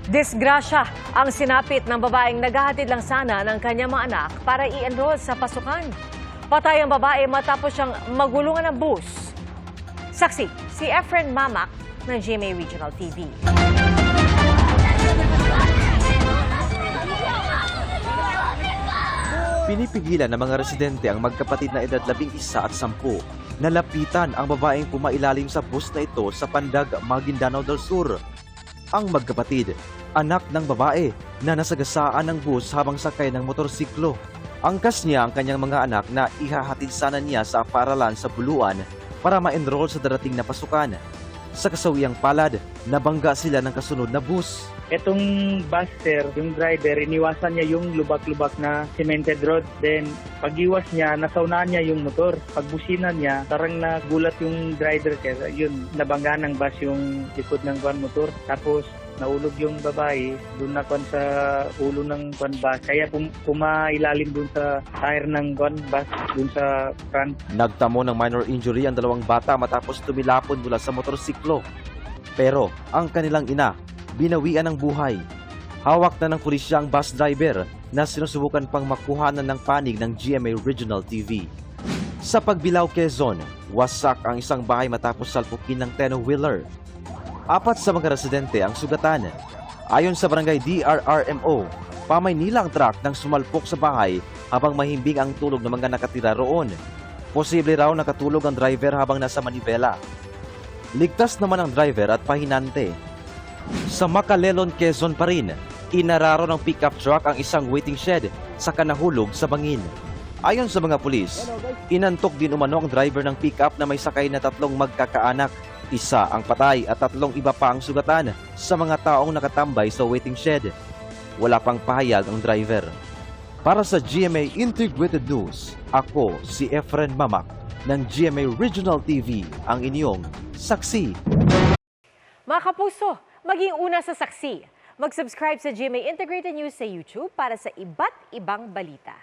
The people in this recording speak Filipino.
Disgrasya ang sinapit ng babaeng naghahatid lang sana ng kanyang mga anak para i-enroll sa pasukan. Patay ang babae matapos siyang magulungan ng bus. Saksi, si Efren Mamak ng GMA Regional TV. Pinipigilan ng mga residente ang magkapatid na edad 11 at 10. Nalapitan ang babaeng pumailalim sa bus na ito sa Pandag, Maguindanao del Sur. Ang magkapatid, anak ng babae na nasagasaan ng bus habang sakay ng motorsiklo. Angkas niya ang kanyang mga anak na ihahatid sana niya sa paaralan sa Buluan para ma-enroll sa darating na pasukan. Sa kasawiang palad, nabangga sila ng kasunod na bus. Itong buster, yung driver, iniwasan niya yung lubak-lubak na cemented road. Then, pag-iwas niya, nasaunahan niya yung motor. Pagbusinan niya, tarang nagulat yung driver kaya yun, nabangga ng bus yung likod ng van motor. Tapos, naulog yung babae, doon na sa ulo ng van bus. Kaya pumailalim doon sa tire ng van bus, doon sa front. Nagtamo ng minor injury ang dalawang bata matapos tumilapon mula sa motorsiklo. Pero, ang kanilang ina, binawian ng buhay. Hawak na ng pulisya ang bus driver na sinusubukan pang makuhanan ng panig ng GMA Regional TV. Sa Pagbilao, Quezon, wasak ang isang bahay matapos salpukin ng 10-wheeler. 4 sa mga residente ang sugatan. Ayon sa barangay DRRMO, pamaynila ang truck nang sumalpok sa bahay habang mahimbing ang tulog ng mga nakatira roon. Posible raw nakatulog ang driver habang nasa manibela. Ligtas naman ang driver at pahinante. Sa Macalelon, Quezon pa rin, inararo ng pickup truck ang isang waiting shed sa nahulog sa bangin. Ayon sa mga pulis, inantok din umano ang driver ng pickup na may sakay na 3 magkakaanak. Isa ang patay at 3 iba pa ang sugatan sa mga taong nakatambay sa waiting shed. Wala pang pahayag ang driver. Para sa GMA Integrated News, ako si Efren Mamak ng GMA Regional TV, ang inyong saksi. Mga kapuso, maging una sa saksi. Mag-subscribe sa GMA Integrated News sa YouTube para sa iba't ibang balita.